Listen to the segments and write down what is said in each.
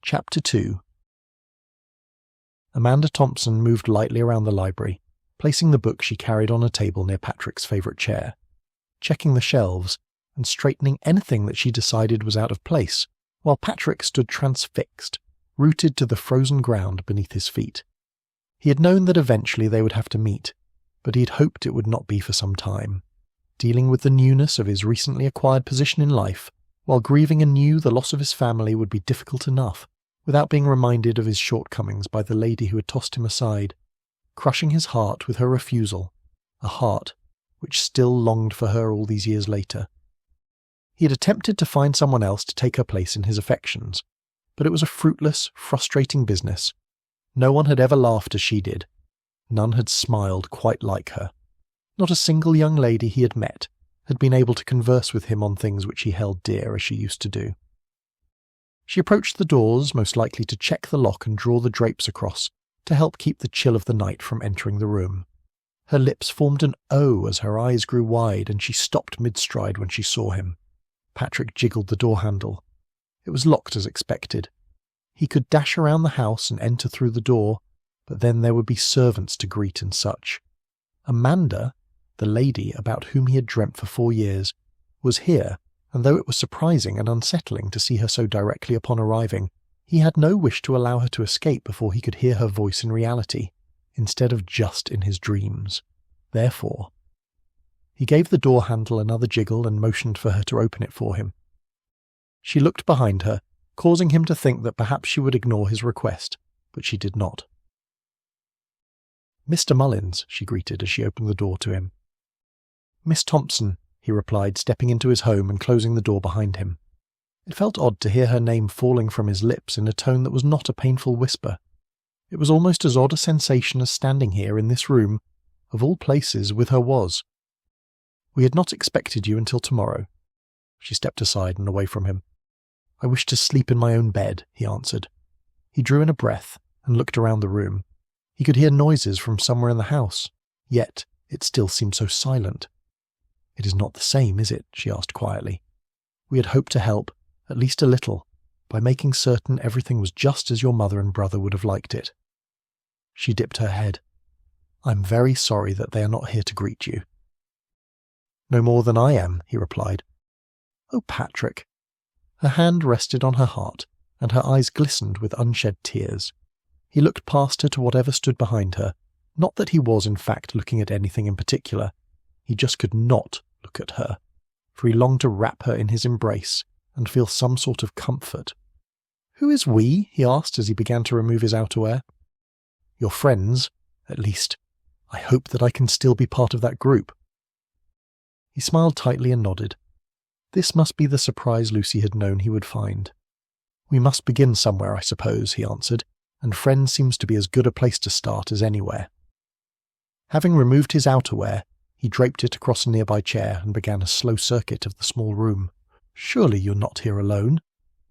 Chapter 2. Amanda Thompson moved lightly around the library, placing the book she carried on a table near Patrick's favourite chair, checking the shelves and straightening anything that she decided was out of place, while Patrick stood transfixed, rooted to the frozen ground beneath his feet. He had known that eventually they would have to meet, but he had hoped it would not be for some time. Dealing with the newness of his recently acquired position in life, while grieving anew the loss of his family, would be difficult enough, without being reminded of his shortcomings by the lady who had tossed him aside, crushing his heart with her refusal, a heart which still longed for her all these years later. He had attempted to find someone else to take her place in his affections, but it was a fruitless, frustrating business. No one had ever laughed as she did. None had smiled quite like her. Not a single young lady he had met had been able to converse with him on things which he held dear as she used to do. She approached the doors, most likely to check the lock and draw the drapes across, to help keep the chill of the night from entering the room. Her lips formed an O as her eyes grew wide, and she stopped mid-stride when she saw him. Patrick jiggled the door handle. It was locked as expected. He could dash around the house and enter through the door, but then there would be servants to greet and such. Amanda, the lady about whom he had dreamt for 4 years, was here, and though it was surprising and unsettling to see her so directly upon arriving, he had no wish to allow her to escape before he could hear her voice in reality, instead of just in his dreams. Therefore, he gave the door handle another jiggle and motioned for her to open it for him. She looked behind her, causing him to think that perhaps she would ignore his request, but she did not. "Mr. Mullins," she greeted as she opened the door to him. "Miss Thompson," he replied, stepping into his home and closing the door behind him. It felt odd to hear her name falling from his lips in a tone that was not a painful whisper. It was almost as odd a sensation as standing here in this room, of all places, with her was. "We had not expected you until tomorrow." She stepped aside and away from him. "I wish to sleep in my own bed," he answered. He drew in a breath and looked around the room. He could hear noises from somewhere in the house, yet it still seemed so silent. "It is not the same, is it?" she asked quietly. "We had hoped to help, at least a little, by making certain everything was just as your mother and brother would have liked it." She dipped her head. "I'm very sorry that they are not here to greet you." "No more than I am," he replied. "Oh, Patrick." Her hand rested on her heart, and her eyes glistened with unshed tears. He looked past her to whatever stood behind her, not that he was in fact looking at anything in particular. He just could not look at her, for he longed to wrap her in his embrace and feel some sort of comfort. "Who is we?" he asked as he began to remove his outerwear. "Your friends, at least. I hope that I can still be part of that group." He smiled tightly and nodded. This must be the surprise Lucy had known he would find. "We must begin somewhere, I suppose," he answered, "and friends seems to be as good a place to start as anywhere." Having removed his outerwear, he draped it across a nearby chair and began a slow circuit of the small room. "Surely you're not here alone?"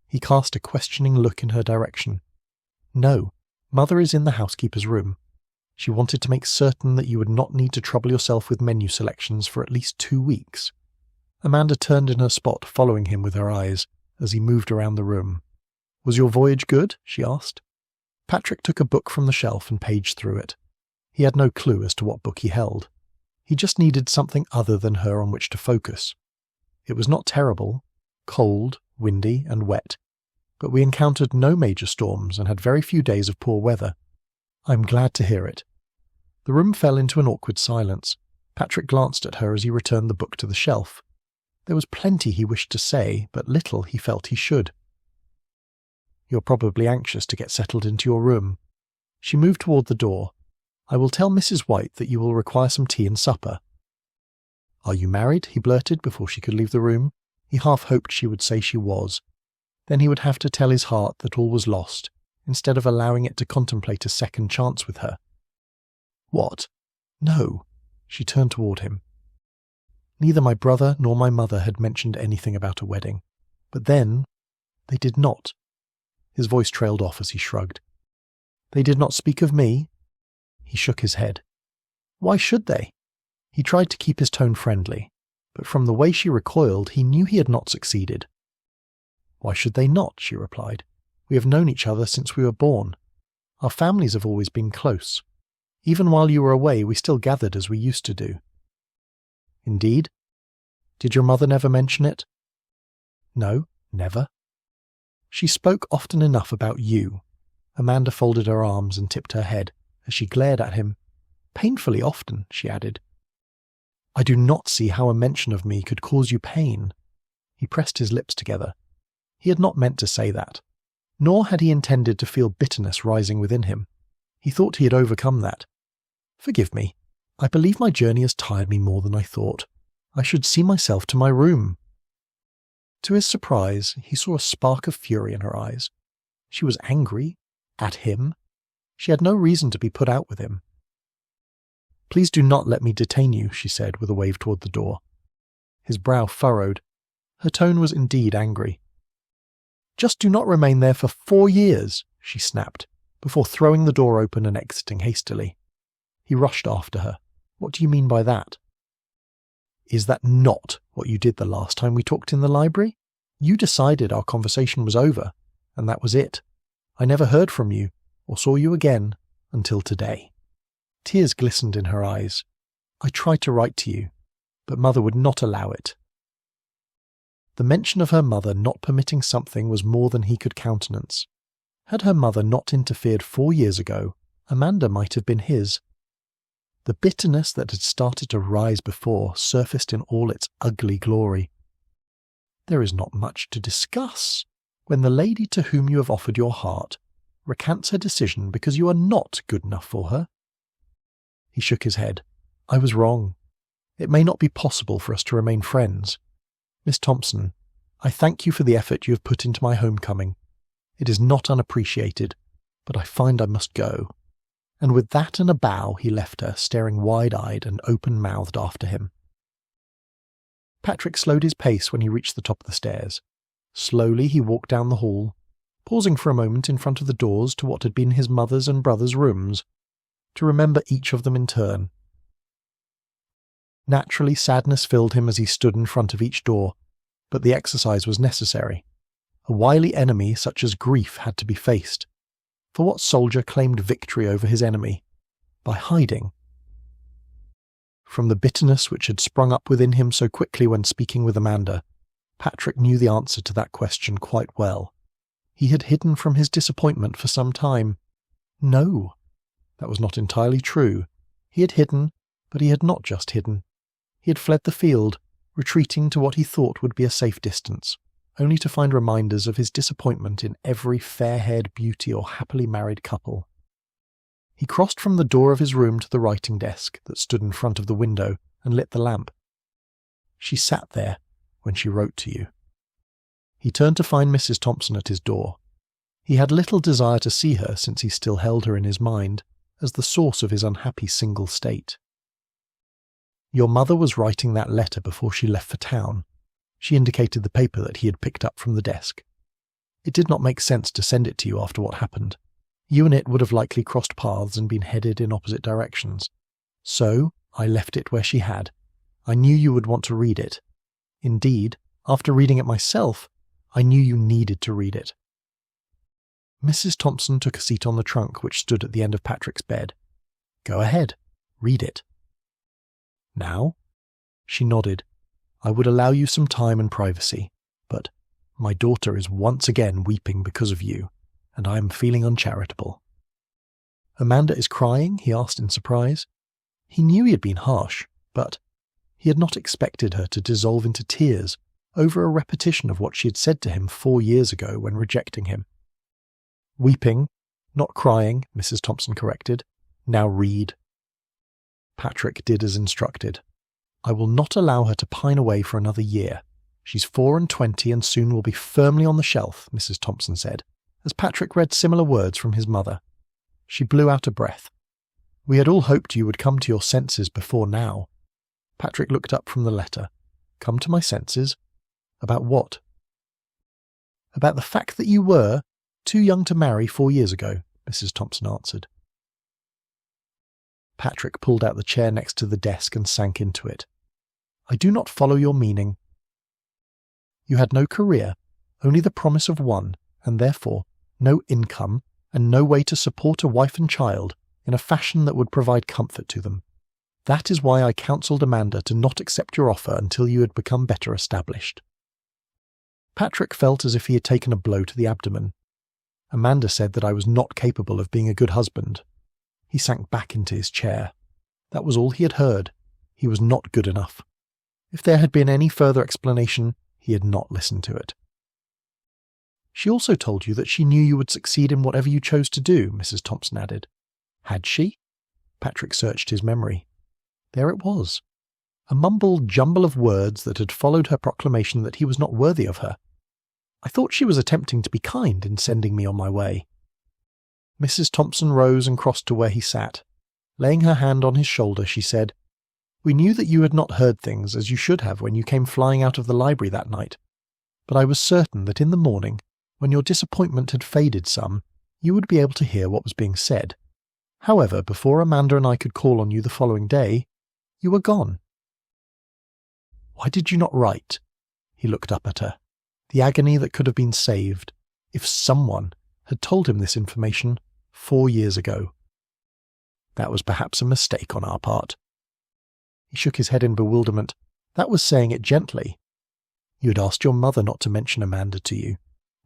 He cast a questioning look in her direction. "No, Mother is in the housekeeper's room. She wanted to make certain that you would not need to trouble yourself with menu selections for at least 2 weeks. Amanda turned in her spot, following him with her eyes, as he moved around the room. "Was your voyage good?" she asked. Patrick took a book from the shelf and paged through it. He had no clue as to what book he held. He just needed something other than her on which to focus. It was not terrible, cold, windy, and wet, but we encountered no major storms and had very few days of poor weather. "I'm glad to hear it." The room fell into an awkward silence. Patrick glanced at her as he returned the book to the shelf. There was plenty he wished to say, but little he felt he should. "You're probably anxious to get settled into your room." She moved toward the door. "I will tell Mrs. White that you will require some tea and supper." "Are you married?" he blurted before she could leave the room. He half hoped she would say she was. Then he would have to tell his heart that all was lost, instead of allowing it to contemplate a second chance with her. "What? No." She turned toward him. "Neither my brother nor my mother had mentioned anything about a wedding. But then, they did not." His voice trailed off as he shrugged. "They did not speak of me?" He shook his head. "Why should they?" He tried to keep his tone friendly, but from the way she recoiled, he knew he had not succeeded. "Why should they not?" she replied. We have known each other since we were born. Our families have always been close. Even while you were away, we still gathered as we used to do." "Indeed? Did your mother never mention it?" "No, never." "She spoke often enough about you." Amanda folded her arms and tipped her head as she glared at him. "Painfully often," she added. "I do not see how a mention of me could cause you pain." He pressed his lips together. He had not meant to say that, nor had he intended to feel bitterness rising within him. He thought he had overcome that. "Forgive me. I believe my journey has tired me more than I thought. I should see myself to my room." To his surprise, he saw a spark of fury in her eyes. She was angry at him. She had no reason to be put out with him. "Please do not let me detain you," she said with a wave toward the door. His brow furrowed. Her tone was indeed angry. "Just do not remain there for 4 years," she snapped, before throwing the door open and exiting hastily. He rushed after her. "What do you mean by that?" "Is that not what you did the last time we talked in the library? You decided our conversation was over, and that was it. I never heard from you, or saw you again, until today." Tears glistened in her eyes. "I tried to write to you, but Mother would not allow it." The mention of her mother not permitting something was more than he could countenance. Had her mother not interfered 4 years ago, Amanda might have been his. The bitterness that had started to rise before surfaced in all its ugly glory. "There is not much to discuss when the lady to whom you have offered your heart recants her decision because you are not good enough for her." He shook his head. "I was wrong. It may not be possible for us to remain friends. Miss Thompson, I thank you for the effort you have put into my homecoming. It is not unappreciated, but I find I must go." And with that and a bow, he left her, staring wide-eyed and open-mouthed after him. Patrick slowed his pace when he reached the top of the stairs. Slowly he walked down the hall, pausing for a moment in front of the doors to what had been his mother's and brother's rooms, to remember each of them in turn. Naturally, sadness filled him as he stood in front of each door, but the exercise was necessary. A wily enemy such as grief had to be faced. For what soldier claimed victory over his enemy? By hiding. From the bitterness which had sprung up within him so quickly when speaking with Amanda, Patrick knew the answer to that question quite well. He had hidden from his disappointment for some time. No, that was not entirely true. He had hidden, but he had not just hidden. He had fled the field, retreating to what he thought would be a safe distance, only to find reminders of his disappointment in every fair-haired beauty or happily married couple. He crossed from the door of his room to the writing desk that stood in front of the window and lit the lamp. "She sat there when she wrote to you." He turned to find Mrs. Thompson at his door. He had little desire to see her since he still held her in his mind as the source of his unhappy single state. "Your mother was writing that letter before she left for town." She indicated the paper that he had picked up from the desk. "It did not make sense to send it to you after what happened. You and it would have likely crossed paths and been headed in opposite directions. So I left it where she had. I knew you would want to read it. Indeed, after reading it myself, I knew you needed to read it." Mrs. Thompson took a seat on the trunk which stood at the end of Patrick's bed. "Go ahead. Read it." "Now?" She nodded. "I would allow you some time and privacy, but my daughter is once again weeping because of you, and I am feeling uncharitable." "Amanda is crying?" he asked in surprise. He knew he had been harsh, but he had not expected her to dissolve into tears over a repetition of what she had said to him 4 years ago when rejecting him. "Weeping, not crying," Mrs. Thompson corrected. "Now read." Patrick did as instructed. "I will not allow her to pine away for another year. She's 24 and soon will be firmly on the shelf," Mrs. Thompson said, as Patrick read similar words from his mother. She blew out a breath. "We had all hoped you would come to your senses before now." Patrick looked up from the letter. "Come to my senses? About what?" "About the fact that you were too young to marry 4 years ago," Mrs. Thompson answered. Patrick pulled out the chair next to the desk and sank into it. "I do not follow your meaning." "You had no career, only the promise of one, and therefore no income, and no way to support a wife and child in a fashion that would provide comfort to them. That is why I counselled Amanda to not accept your offer until you had become better established." Patrick felt as if he had taken a blow to the abdomen. Amanda said that I was not capable of being a good husband. He sank back into his chair. That was all he had heard. He was not good enough. If there had been any further explanation, he had not listened to it. "She also told you that she knew you would succeed in whatever you chose to do," Mrs. Thompson added. Had she? Patrick searched his memory. There it was. A mumbled jumble of words that had followed her proclamation that he was not worthy of her. I thought she was attempting to be kind in sending me on my way. Mrs. Thompson rose and crossed to where he sat. Laying her hand on his shoulder, she said, "We knew that you had not heard things as you should have when you came flying out of the library that night. But I was certain that in the morning, when your disappointment had faded some, you would be able to hear what was being said. However, before Amanda and I could call on you the following day, you were gone." "Why did you not write?" He looked up at her. The agony that could have been saved if someone had told him this information 4 years ago. That was perhaps a mistake on our part. He shook his head in bewilderment. That was saying it gently. You had asked your mother not to mention Amanda to you.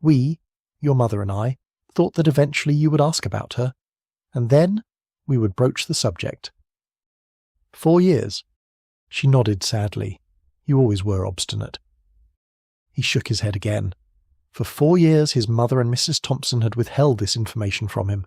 We, your mother and I, thought that eventually you would ask about her, and then we would broach the subject. 4 years. She nodded sadly. You always were obstinate. He shook his head again. For 4 years his mother and Mrs. Thompson had withheld this information from him.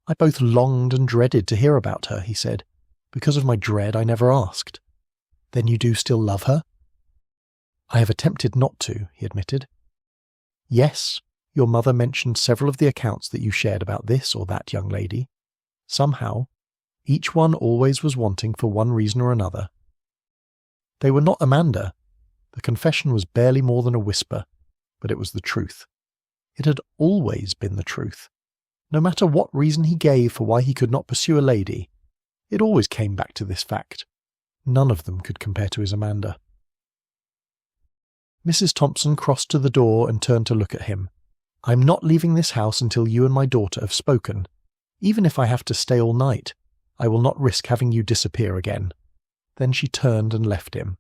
I both longed and dreaded to hear about her, he said. Because of my dread, I never asked. Then you do still love her? I have attempted not to, he admitted. Yes, your mother mentioned several of the accounts that you shared about this or that young lady. Somehow, each one always was wanting for one reason or another. They were not Amanda. The confession was barely more than a whisper, but it was the truth. It had always been the truth. No matter what reason he gave for why he could not pursue a lady, it always came back to this fact. None of them could compare to his Amanda. Mrs. Thompson crossed to the door and turned to look at him. I'm not leaving this house until you and my daughter have spoken. Even if I have to stay all night, I will not risk having you disappear again. Then she turned and left him.